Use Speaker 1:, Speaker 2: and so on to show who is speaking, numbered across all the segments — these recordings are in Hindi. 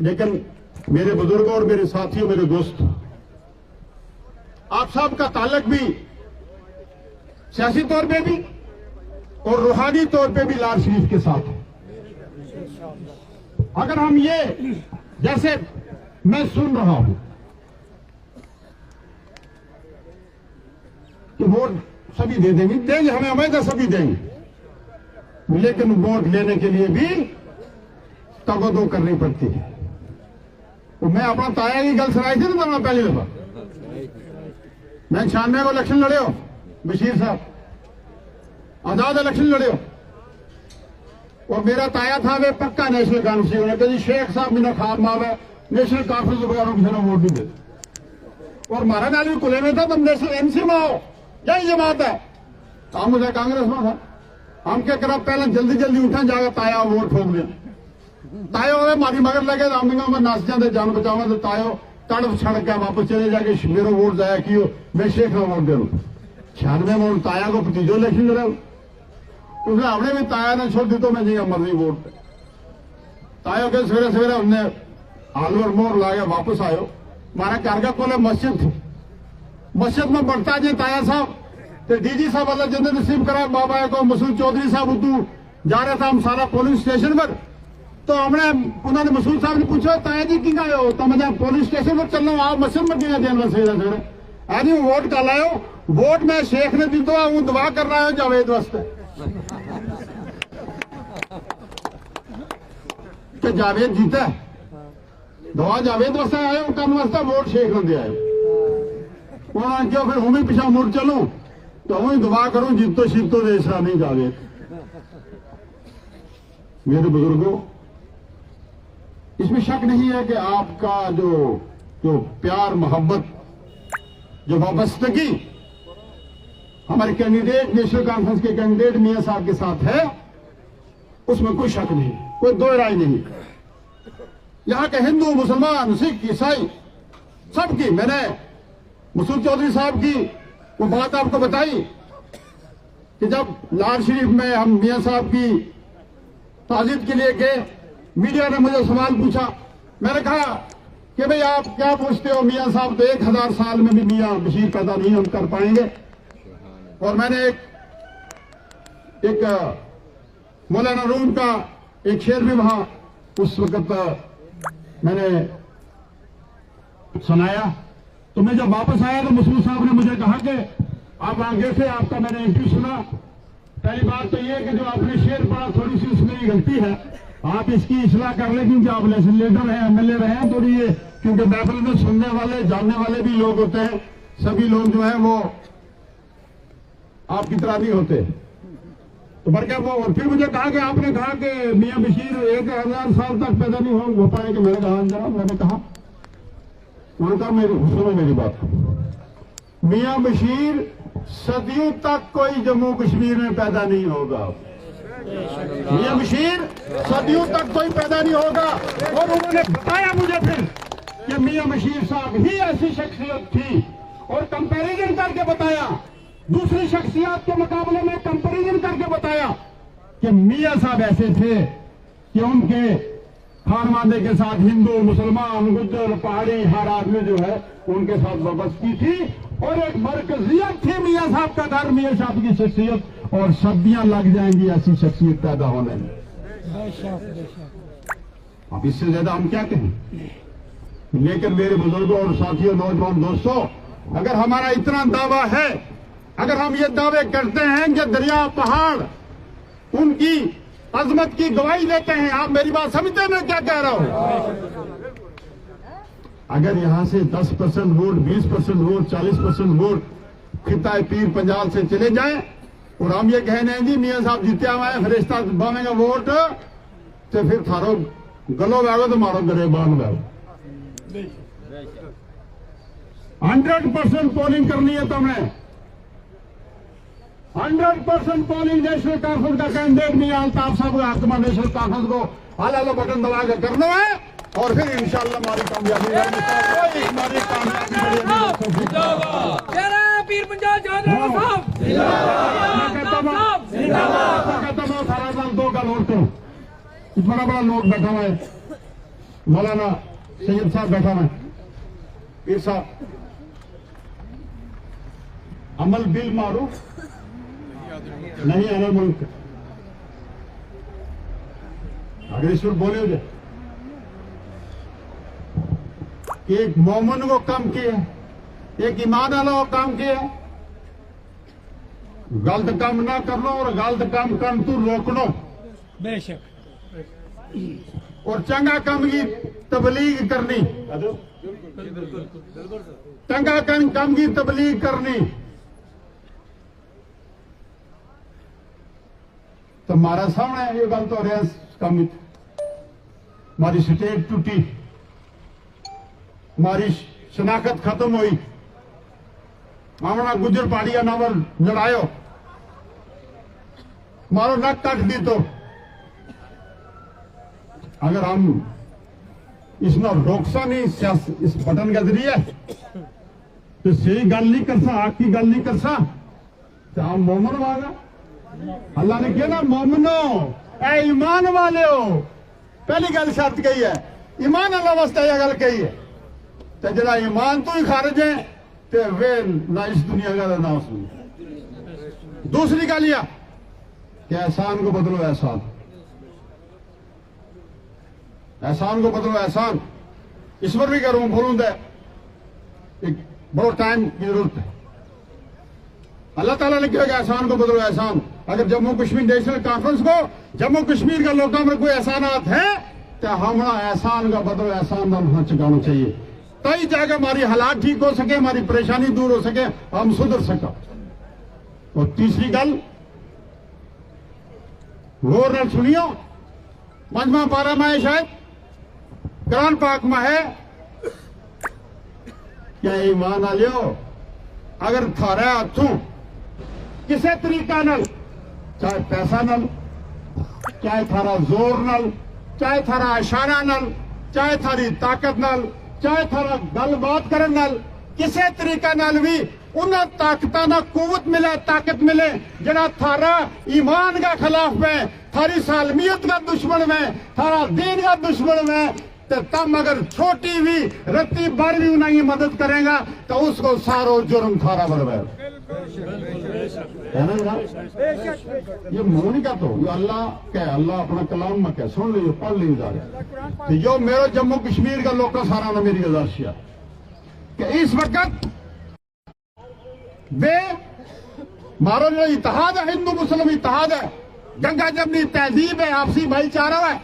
Speaker 1: लेकिन मेरे बुजुर्गों और मेरे साथियों, मेरे दोस्तों, आप सब का ताल्लुक भी सियासी तौर पे भी और रूहानी तौर पे भी लाल शरीफ के साथ है। अगर हम ये, जैसे मैं सुन रहा हूं कि वोट सभी दे देंगे, हमें उम्मीद है सभी देंगे, लेकिन वोट लेने के लिए भी तगदो करनी पड़ती है। तो मैं अपना ताया की गल सुनाई थी ना पहली दफा, मैं 96 को इलेक्शन लड़े हो, बशीर साहब आजाद इलेक्शन लड़े हो, और मेरा ताया था वे पक्का नेशनल कॉन्फ्रेंस, उन्होंने कहा शेख साहब बिना खाब मावे नेशनल कॉन्फ्रेंस के बगैर किसी वोट नहीं देते। और हमारा नाल भी खुले में था, तुम नेशनल एमसी में आओ, यही जमात है। हम उसे कांग्रेस में था, हम क्या करा, पहले जल्दी जल्दी उठा जाकर ताया वोट ठोक दिया। तायो वे मारी मगर लगे, हम नस जाते जान बचावा, तो तायो तड़प छड़ के वापस चले जाके मेरा वोट जाया कि मैं शेख का वोट दे दू। 96 में ताया को भतीजो इलेक्शन लड़ा, उसने अपने भी ताया ने छोड़ दी, तो मैं जी मर्जी वोट तायो के सवेरे सवेरे हमने आलू और मोर ला के वापस आयो। हमारा घर का कोले मस्जिद थी, मस्जिद में बढ़ता जी ताया साहब तो डीजी साहब अल्लाह जन्नत नसीब करा बाबा को मसूद चौधरी साहब उद्दू जा रहा था हम सारा पोलिंग स्टेशन पर, तो हमने उन्होंने मसूद साहब ने पूछा ताया जी की गए हो, तो मैं पुलिस स्टेशन पर चल रहा हूँ, आप मस्जिद में गए दिन सवेरे आज वोट का लाओ, वोट में शेख ने दी तो हूँ दुआ कर रहा है जावेद वास्ते कि जावेद जीता है, दुआ जावेद वास्ते आए हो, कम वास्ते वोट शेख ने दिया है। उन्होंने क्यों फिर हूँ भी पिछा मुड़ चलूं तो हूँ दुआ करूं जीतो शीतो देश नहीं जावेद। मेरे बुजुर्गों, इसमें शक नहीं है कि आपका जो प्यार मोहब्बत, जो वाबस्तगी हमारे कैंडिडेट नेशनल कॉन्फ्रेंस के कैंडिडेट मियां साहब के साथ है, उसमें कोई शक नहीं, कोई दो राय नहीं। यहां के हिंदू, मुसलमान, सिख, ईसाई सबकी, मैंने मसूद चौधरी साहब की वो बात आपको बताई कि जब लाल शरीफ में हम मियां साहब की ताज़ीब के लिए गए, मीडिया ने मुझे सवाल पूछा, मैंने कहा कि भाई आप क्या पूछते हो, मियां साहब तो 1000 साल में भी मियां बशीर पैदा नहीं हम कर पाएंगे। और मैंने एक मौलाना रूम का एक शेर भी वहां उस वक्त मैंने सुनाया। तो मैं जब वापस आया तो मसूद साहब ने मुझे कहा कि आप आगे से आपका मैंने इंटरव्यू सुना, पहली बात तो ये कि जो आपने शेर पढ़ा थोड़ी सी उसमें गलती है, आप इसकी इस्लाह कर लें, क्योंकि आप लीडर हैं, एमएलए रहे हैं, थोड़ी ये क्योंकि महफिल में सुनने वाले जानने वाले भी लोग होते हैं, सभी लोग जो है वो आपकी तरह नहीं होते। तो पर क्या वो, और फिर मुझे कहा कि आपने कहा कि मियां बशीर 1000 साल तक पैदा नहीं हो पाएंगे। मैंने कहा जनाब, मैंने कहा, उन्होंने कहा मेरी बात, मियां बशीर सदियों तक कोई जम्मू कश्मीर में पैदा नहीं होगा, मियां बशीर सदियों तक कोई पैदा नहीं होगा। और उन्होंने बताया मुझे फिर कि मियां बशीर साहब ही ऐसी शख्सियत थी, और कंपैरिजन करके बताया, दूसरी शख्सियत के मुकाबले में कंपैरिजन करके बताया कि मियां साहब ऐसे थे कि उनके खानवादे के साथ हिंदू, मुसलमान, गुज्जर, पहाड़ी हर आदमी जो है उनके साथ वाबस्तगी थी, और एक मरकजियत थी मियां साहब का घर, मियां साहब की शख्सियत, और सदियां लग जाएंगी ऐसी शख्सियत पैदा होने में। अब इससे ज्यादा हम क्या कहें। लेकिन मेरे बुजुर्गों और साथियों, नौजवान दोस्तों, अगर हमारा इतना दावा है, अगर हम ये दावे करते हैं कि दरिया पहाड़ उनकी अजमत की गवाही देते हैं, आप मेरी बात समझते हैं मैं क्या कह रहा हूं। अगर यहां से 10% वोट, 20% वोट, 40% वोट खिता पीर पंजाब से चले जाएं, और हम ये कहने हैं जी मियां साहब जीते हुए हैं, फरिश्ता बामेगा वोट, तो फिर थारो गलो वैगो तो मारो गले बांध वैगो। 100% पोलिंग करनी है, तो मैं 100% पोलिंग नेशनल कॉन्फ्रेंस का कैंडिडेट मियां अल्ताफ साहब का हक में नेशनल कॉन्फ्रेंस को आला बटन दबा के करना है, और फिर इंशाअल्लाह हमारी कामयाबी हमारी कामयाबी पीर पंजाब सारा साल 2 का वोट, बड़ा बड़ा लोग बैठा हुआ है, मौलाना सैयद साहब बैठा है, पीर साहब, अमल बिल मारूफ नहीं अनल मुल्क, अगर ईश्वर बोले हो जाए एक मोमन को काम किया, एक ईमान वाला को काम किया, गलत काम ना कर लो और गलत काम कर तू रोक लो
Speaker 2: बेशक,
Speaker 1: और चंगा काम की तबलीग करनी, चंगा काम की तबलीग करनी। तो हमारा सामने ये गलत हो रहा है, काम हमारी स्टेट टूटी, हमारी शनाख्त खत्म हुई, हमारा गुजर पहाड़िया नावल लड़ायो, मारो नक काट दी। तो अगर हम इसमें रोकसा नहीं इस बटन के जरिए तो सही गल नहीं करसा, आग की गल नहीं करसा तो हम मोमन वाला। अल्लाह ने कहा ना मोमनो ए ईमान वाले हो, पहली गल शर्त कही है, ईमान अल्लाह वास्ते यह गल कही है। तो जरा ईमान तो ही खारिज है तो वे ना इस दुनिया का ना उस दुनिया। दूसरी गल यह कि एहसान को बदलो एहसान, एहसान को बदलो एहसान। इस पर भी करूं बोलूं तो एक बहुत टाइम की जरूरत है। अल्लाह ताला ने कहा एहसान को बदलो एहसान। अगर जम्मू कश्मीर नेशनल कॉन्फ्रेंस को जम्मू कश्मीर का लोगों में कोई एहसानात है तो हमारा एहसान का बदलो एहसान होना चुकाना चाहिए, तभी जाकर हमारी हालात ठीक हो सके, हमारी परेशानी दूर हो सके, हम सुधर सका। और तीसरी गल गौर न सुनियो, मजमा 12 में शायद कुरान पाक में है क्या ईमान आ लियो, अगर थारा हाथों किसी तरीका नल, चाहे पैसा नल, चाहे थारा जोर नल, चाहे थारा इशारा नल, चाहे थारी ताकत नल, चाहे थारा गलबात करन नल, किसी तरीका नल भी उन्हें ताकत ना कुवत मिले, ताकत मिले जरा थारा ईमान का खिलाफ में, थारी सालमियत का दुश्मन में, थारा दीन का दुश्मन में, तो तम अगर छोटी भी रत्ती बार भी उन्हें मदद करेगा तो उसको सारो जुर्म थारा बरबर है ना। ये मोनी का तो ये अल्लाह कह, अल्लाह अपना कलाम में कह, सुन लीजिए, पढ़ लीजिए। तो यो मेरा जम्मू कश्मीर का लोग का सारा ना मेरी गुजारिश कि इस वक्त वे मारो जो इत्तेहाद है, हिंदू मुस्लिम इत्तेहाद है, गंगा जमनी तहजीब है, आपसी भाईचारा है,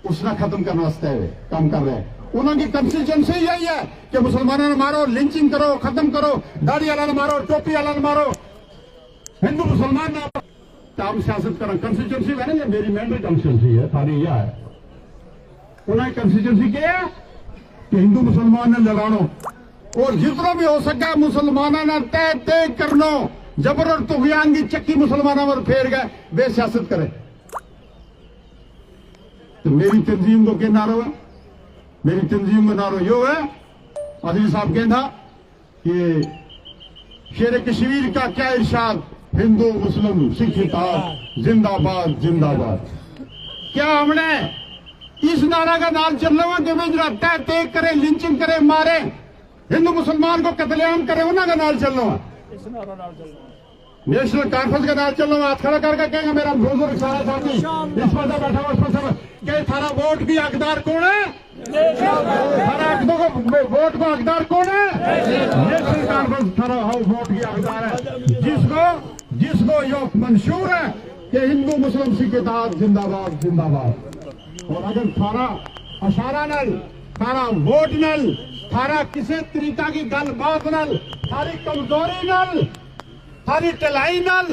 Speaker 1: उसने खत्म करने वास्ते काम कर रहे हैं। उन्होंने कंस्टिट्यूएंसी यही है कि मुसलमानों ने मारो, लिंचिंग करो, खत्म करो, दाढ़ी वाला ने मारो, टोपी वाला ने मारो, हिंदू मुसलमान ने काम सियासत करो। कंस्टिट्यूएंसी है ना, ये मेरी मेंटल कंस्टिट्यूएंसी है, थारी यह है। उन्होंने कंस्टिट्यूएंसी क्या है कि हिंदू मुसलमान ने लगानो और जितना भी हो सका मुसलमानों ने तय तय करनो, जबर और तुगयान की चक्की मुसलमानों पर फेर गए, वे सियासत करे। तो मेरी तंजीम को क्या नारो है, मेरी तंजीम का नारो यो है, आदिल साहब कहता कि शेर कश्मीर का क्या इरशाद, हिंदू मुस्लिम सिख इत्तेहाद जिंदाबाद जिंदाबाद। क्या हमने इस नारा का नाम चल रहा है कि वे जरा तय तय करे, लिंचिंग करे, मारे, हिंदू मुसलमान को कत्लेआम करे, उन्होंने का नाम चल रहा है, नेशनल कॉन्फ्रेंस का नाम चल रहा है। हाथ खड़ा करके कहेंगे मेरा बुजुर्ग सारा साथी इस पर बैठा हुआ, इसमें सब क्या थारा वोट की हकदार कौन है, थारा वोट को हकदार कौन है, नेशनल कॉन्फ्रेंस थारा वोट की हकदार है, जिसको यो मंशूर है कि हिंदू मुस्लिम सिख इत्तेहाद जिंदाबाद जिंदाबाद। और अगर थारा अशारा नल, थारा वोट नल, थारा किसी तरीका की गलबात नल, थारी कमजोरी नल, थारी टलाई नल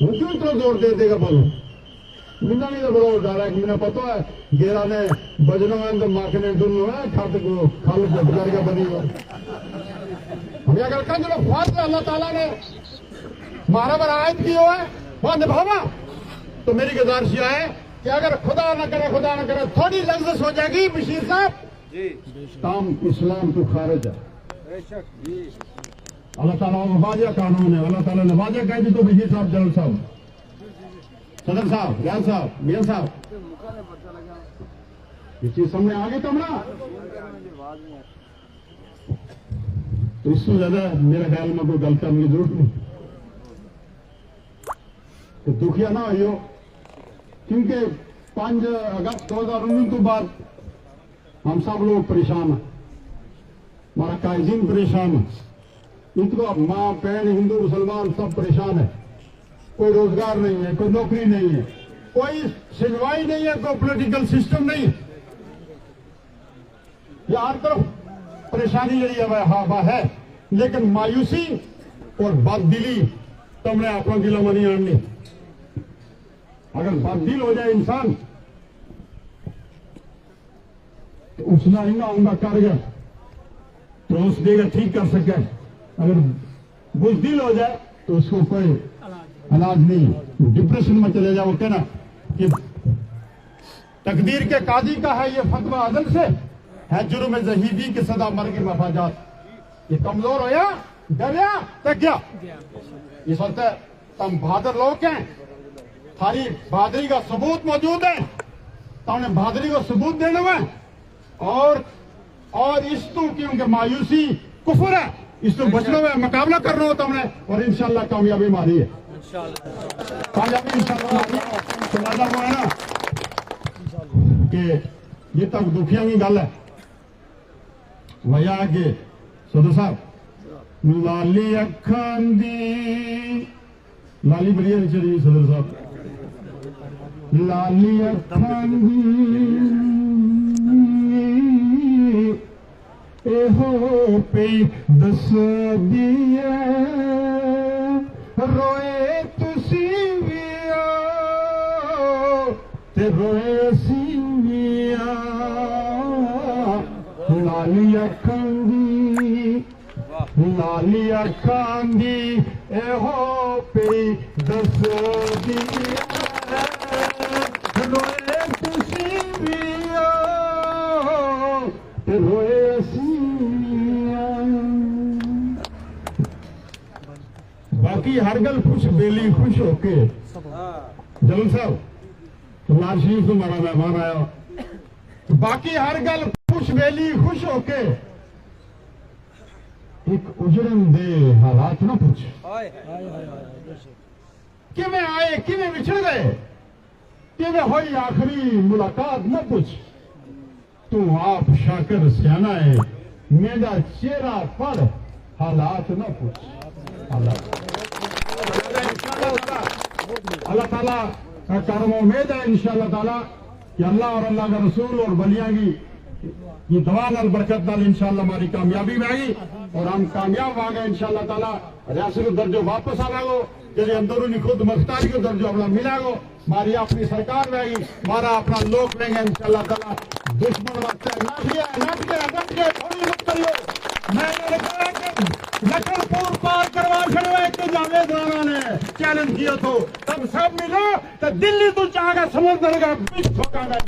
Speaker 1: वो क्यों इतना जोर दे देगा बोलो। मिना भी तो बड़ा डर है, मैंने पता है गेरा ने बजना है तो माखने दुनू है खत को खाल जबकर का बनी हो। हमें अगर कल जो फर्ज अल्लाह ताला ने हमारा पर आयत की हो है वह निभावा, तो मेरी गुजारिश यह है कि अगर खुदा न करे थोड़ी लफ्ज़ हो जाएगी बशीर साहब, काम इस्लाम तो खारिज है। अल्लाह ताला वाजिया कानून है, अल्लाह ताला ने वाजिया कह दी। तो बशीर साहब, जनरल साहब, सदर साहब, रियाज साहब, मियां साहब, ये चीज सामने आ गई तमना। तो इससे ज्यादा मेरे ख्याल में कोई गल करने की जरूरत नहीं। तो दुखिया ना हो, क्योंकि 5 अगस्त 2019 के बाद हम सब लोग परेशान हैं, हमारा कायजीन परेशान है, इनको माँ बहन हिंदू मुसलमान सब परेशान है। कोई रोजगार नहीं है, कोई नौकरी नहीं है, कोई सुनवाई नहीं है, कोई पॉलिटिकल सिस्टम नहीं है। ये हर तरफ परेशानी यही हवा है, लेकिन मायूसी और बददिली तुमने अपना दिलों में नहीं आनी। अगर बददिल हो जाए इंसान तो उसना ही ना होगा कारगर, तो उस देगा ठीक कर सके। अगर बुजदिल हो जाए तो उसको कोई इलाज नहीं, डिप्रेशन में चले जाओ। क्या ना कि तकदीर के काजी का है ये फतवा अदल से है, जुर्म जहीदी की सदा मर की मफाजात। ये कमजोर होया डरिया तक गया। इस वक्त तुम बहादुर लोग हैं, थारी बहादुरी का सबूत मौजूद है, तुमने बहादुरी को सबूत देना है। और इस तो क्योंकि मायूसी कुफर है, इस तो बचना है, मुकाबला करना हो तुमने, और इंशाल्लाह कामयाबी मारी है, कामयाबी इंशाल्लाह वो है ना कि ये तक दुखिया की गल है। भैया के सदर साहब लाली अखां दी लाली बढ़िया चली सदर साहब, लाली अखां दी एहो पे दस दिए रोए तुसी भी आओ ते रोए सी भी आओ। लाली अखां दी एहो पे दस दिए रोए तुसी भी आओ ते रोए सी। बाकी हर गल खुश बेली खुश होके जलन साहब लाल शरीफ को हमारा मेहमान आया, बाकी हर गल खुश बेली खुश होके एक उजड़न दे हालात ना पूछ, किवें आए किवें विछड़ गए, किवें हुई आखिरी मुलाकात न पूछ। तू आप शाकर सियाना है, मेरा चेहरा पढ़ हालात न पूछ। अल्लाह ताला का करम उम्मीद है इंशाअल्लाह ताला कि अल्लाह और अल्लाह का रसूल और बलिया की ये दवा नाल बरकत नाल इंशाअल्लाह हमारी कामयाबी में आएगी और हम कामयाब आ गए इंशाअल्लाह ताला। रियासत को दर्जो वापस आवेगो, जैसे अंदरूनी खुद मुख्तारी को दर्जो अपना मिलागो, हमारी अपनी सरकार में आएगी, हमारा अपना लोग लेंगे इंशाअल्लाह ताला। दुश्मन वक्त नट गया थोड़ी मत करियो। मैंने लखनपुर पार करवा छड़वा के जावेद राणा ने चैलेंज किया तो तब सब मिलो तो दिल्ली तो चाहेगा समुद्र का बीच ठोकागा।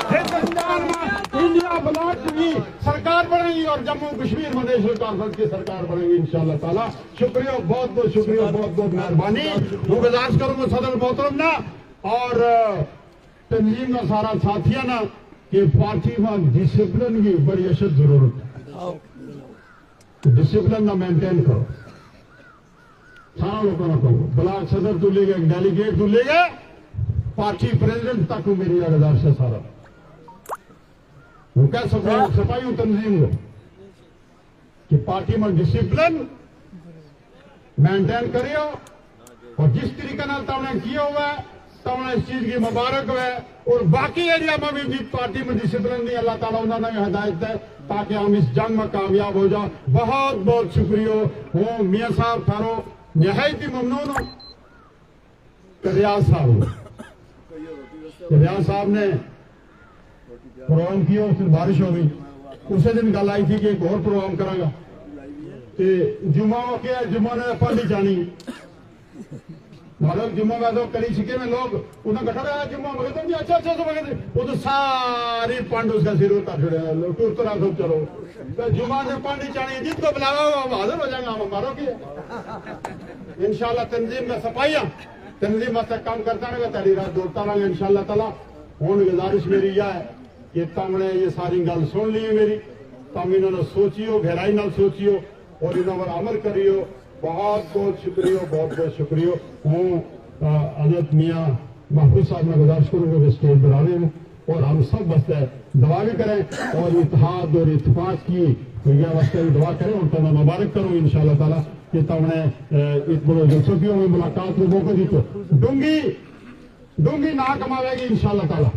Speaker 1: हिंदुस्तान में इंडिया ब्लॉक की सरकार बनेगी और जम्मू कश्मीर में नेशनल कॉन्फ्रेंस की सरकार बनेगी इंशाअल्लाह ताला। शुक्रिया, बहुत बहुत शुक्रिया, बहुत बहुत मेहरबानी। गुजारिश करूंगा सदर मोहतरम ना और तंजीम का सारा साथिया ना कि पार्टी में डिसिप्लिन की बड़ी अशद जरूरत है। डिसिप्लिन ना मेंटेन करो, सारा लोगों को कहो, ब्लॉक सदर तू लेगा, डेलीगेट तू लेगा, पार्टी प्रेसिडेंट तक मेरी गुजारिश है सारा वो क्या सफाई तंजीम को कि पार्टी में डिसिप्लिन मेंटेन करियो और जिस तरीके ना तुमने किया हुआ है तुमने इस चीज की मुबारक है। और बाकी एरिया में भी पार्टी में डिसिप्लिन नहीं, अल्लाह ताला उन्होंने हिदायत है ताकि हम इस जंग में कामयाब हो जाओ। बहुत बहुत शुक्रिया हो मियाँ साहब, थारो निहायत ही ममनून हो। रियाज साहब ने प्रोग्राम किया, फिर बारिश हो गई, उसी दिन गल आई थी कि एक और प्रोग्राम करांगा जुम्मा के जुम्मा ने पढ़ जानी मतलब जुम्मा में तो करी छिके में लोग उन्हें कठा रहा जुम्मा मगर तो अच्छा अच्छा से मगर वो तो सारी पंड उसका सिर उतार छोड़े लोग टूर तो सब चलो तो जुम्मा ने पंड चाहिए जिसको बुलावा वो हाजिर हो जाएगा हम हमारों की इंशाल्लाह तंजीम में सफाइयाँ तंजीम वास्ते काम करता रहेगा, तेरी रात दौड़ता रहेगा इंशाअल्लाह ताला। हूं गुजारिश मेरी यह है कि तुमने ये सारी गल सुन ली है मेरी, तुम इन्होंने सोचियो, गहराई नाल सोचियो और इन्होंने पर अमल करियो। बहुत बहुत शुक्रिया, बहुत बहुत शुक्रिया। हूँ हजरत मियाँ महफूज साहब में गुजारिश करूंगा कि स्टेज पर आवे और हम सब वास्ते दुआ भी करें और इत्तेहाद और इत्तेफाक की वास्ते भी दुआ करें और तुम्हें मुबारक करूँ इंशाअल्लाह ताला कि तुमने इस बड़ो जलसों में मुलाकात में मौका दी तो डूंगी ना कमावेगी इंशाअल्लाह ताला।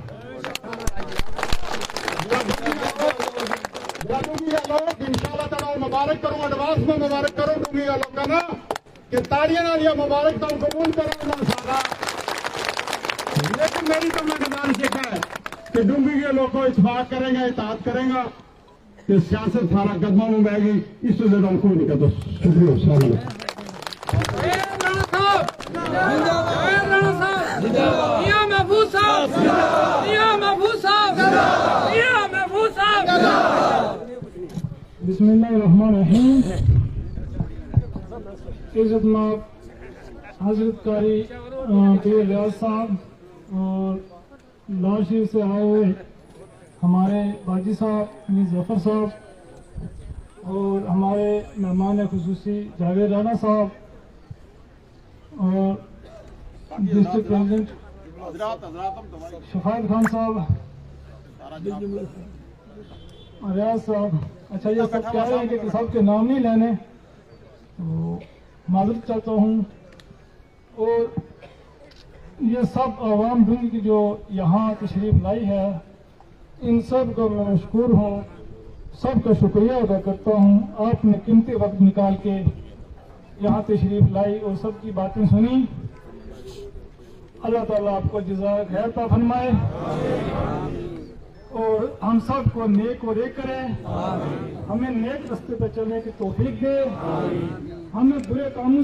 Speaker 1: लोग इंशाअल्लाह ताला मुबारक करूँ, एडवांस में मुबारक करूँ डूंगी का लोग का ना कि ताड़ियां ना लिया मुबारक तुम कबूल करो ना सारा। लेकिन मेरी तो मैं गुजारिश है कि डूंगी के लोग को इत्तेफाक करेंगे, इताअत करेंगे कि सियासत सारा कदमों में बहेगी, इससे ज्यादा हम कोई नहीं कहता। शुक्रिया
Speaker 2: बिस्मिल्लाहिर्रहमानिर्रहीम। इज्जतमाब हजरत कारी पीर रियाज साहब और लाहौर शरीफ से आए हुए हमारे बाजी साहब मीर जफर साहब और हमारे मेहमान खुसूसी जावेद राना साहब और डिस्ट्रिक्ट प्रेसिडेंट शफात खान साहब, रियाज साहब। अच्छा, ये सब कह रहे हैं कि सबके नाम नहीं लेने, तो माजूद चाहता हूँ। और ये सब आवाम दुनिया की जो यहाँ तशरीफ लाई है, इन सब को मैं मशकूर हूँ, सबका शुक्रिया अदा करता हूँ। आपने कीमती वक्त निकाल के यहाँ तशरीफ लाई और सबकी बातें सुनी। अल्लाह ताला आपको जज़ाए खैर अता फरमाए और हम सब को नेक और एक करे, हमें नेक रास्ते पर चलने की तौफीक दे, हमें बुरे कामों